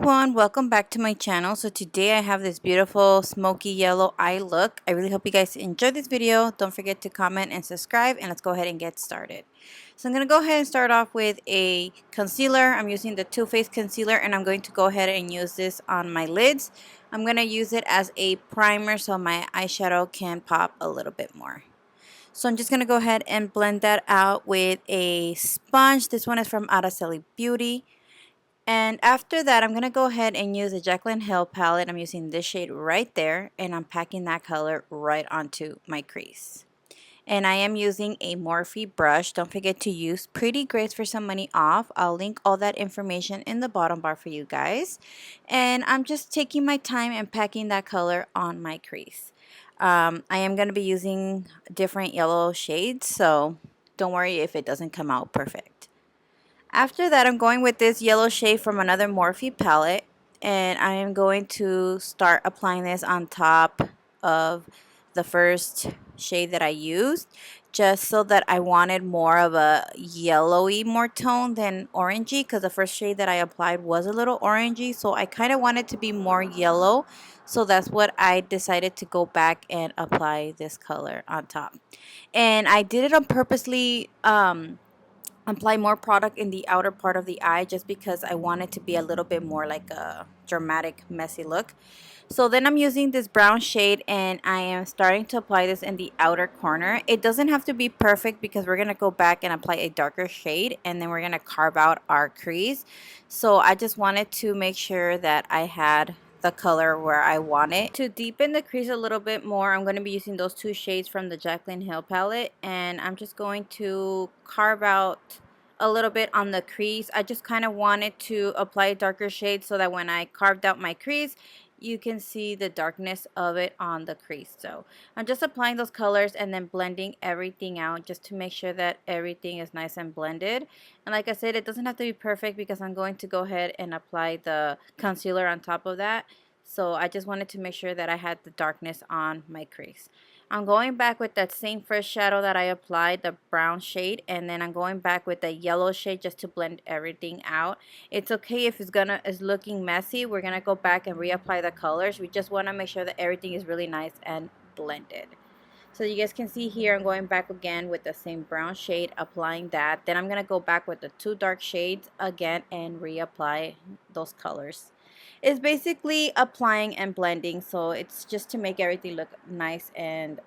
everyone, welcome back to my channel. So today I have this beautiful smoky yellow eye look. I really hope you guys enjoyed this video. Don't forget to comment and subscribe, and let's go ahead and get started. So I'm going to go ahead and start off with a concealer. I'm using the Too Faced concealer, and I'm going to go ahead and use this on my lids. I'm going to use it as a primer so my eyeshadow can pop a little bit more. So I'm just going to go ahead and blend that out with a sponge. This one is from Araceli Beauty. And after that, I'm going to go ahead and use the Jaclyn Hill palette. I'm using this shade right there, and I'm packing that color right onto my crease. And I am using a Morphe brush. Don't forget to use prettygrace for some money off. I'll link all that information in the bottom bar for you guys. And I'm just taking my time and packing that color on my crease. I am going to be using different yellow shades, so don't worry if it doesn't come out perfect. After that, I'm going with this yellow shade from another Morphe palette, and I am going to start applying this on top of the first shade that I used, just so that I wanted more of a yellowy more tone than orangey, because the first shade that I applied was a little orangey, so I kind of wanted to be more yellow. So that's what I decided to go back and apply this color on top. And I did it on purposely apply more product in the outer part of the eye, just because I want it to be a little bit more like a dramatic, messy look. So then I'm using this brown shade, and I am starting to apply this in the outer corner. It doesn't have to be perfect, because we're going to go back and apply a darker shade, and then we're going to carve out our crease. So I just wanted to make sure that I had the color where I want it. To deepen the crease a little bit more, I'm going to be using those two shades from the Jaclyn Hill palette, and I'm just going to carve out a little bit on the crease. I just kind of wanted to apply a darker shade so that when I carved out my crease, you can see the darkness of it on the crease. So I'm just applying those colors and then blending everything out, just to make sure that everything is nice and blended. And like I said, it doesn't have to be perfect, because I'm going to go ahead and apply the concealer on top of that. So I just wanted to make sure that I had the darkness on my crease. I'm going back with that same first shadow that I applied, the brown shade, and then I'm going back with the yellow shade just to blend everything out. It's okay if it's looking messy. We're gonna go back and reapply the colors. We just want to make sure that everything is really nice and blended. So you guys can see here, I'm going back again with the same brown shade, applying that. Then I'm gonna go back with the two dark shades again and reapply those colors. It's basically applying and blending, so it's just to make everything look nice and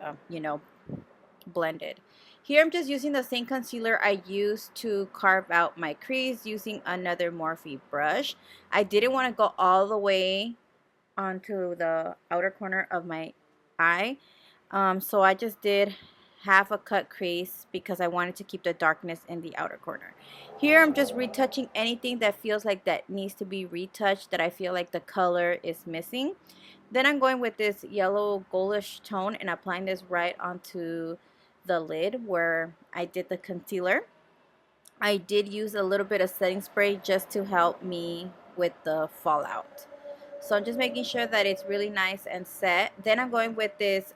blended. Here I'm just using the same concealer I used to carve out my crease, using another Morphe brush. I didn't want to go all the way onto the outer corner of my eye, so I just did half a cut crease, because I wanted to keep the darkness in the outer corner. Here I'm just retouching anything that feels like that needs to be retouched, that I feel like the color is missing. Then I'm going with this yellow goldish tone and applying this right onto the lid where I did the concealer. I did use a little bit of setting spray just to help me with the fallout. So I'm just making sure that it's really nice and set. Then I'm going with this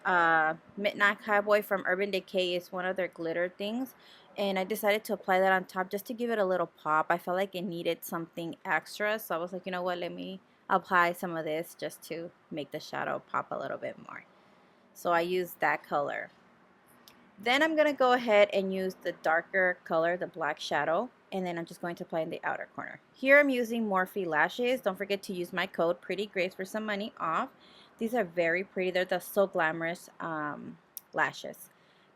Midnight Cowboy from Urbandecay. It's one of their glitter things. And I decided to apply that on top just to give it a little pop. I felt like it needed something extra. So I was like, you know what, let me apply some of this just to make the shadow pop a little bit more. So I used that color. Then I'm going to go ahead and use the darker color, the black shadow, and then I'm just going to apply in the outer corner. Here I'm using Morphe lashes. Don't forget to use my code prettygrace for some money off. These are very pretty. They're the So Glamorous lashes.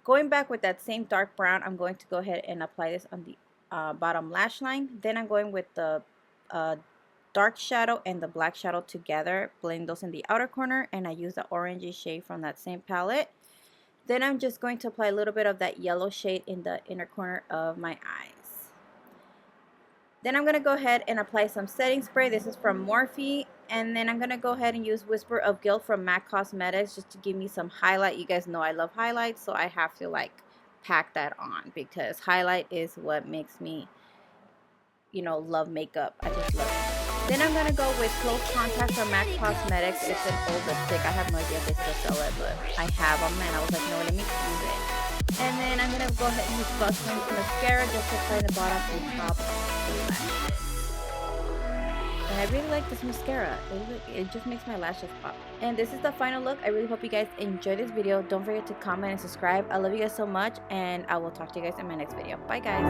Going back with that same dark brown, I'm going to go ahead and apply this on the bottom lash line. Then I'm going with the dark shadow and the black shadow together, blend those in the outer corner, and I use the orangey shade from that same palette. Then I'm just going to apply a little bit of that yellow shade in the inner corner of my eyes. Then I'm going to go ahead and apply some setting spray. This is from Morphe. And then I'm going to go ahead and use Whisper of Guilt from MACcosmetics just to give me some highlight. You guys know I love highlights, so I have to pack that on, because highlight is what makes me, love makeup. I just love it. Then I'm going to go with Close Contact from MACcosmetics. It's an old lipstick. I have no idea if they still sell it, but I have them, and I was like, no, let me use it. And then I'm going to go ahead and use Jaclyn's mascara just to apply the bottom and top of the lashes. And I really like this mascara. It just makes my lashes pop. And this is the final look. I really hope you guys enjoy this video. Don't forget to comment and subscribe. I love you guys so much, and I will talk to you guys in my next video. Bye, guys.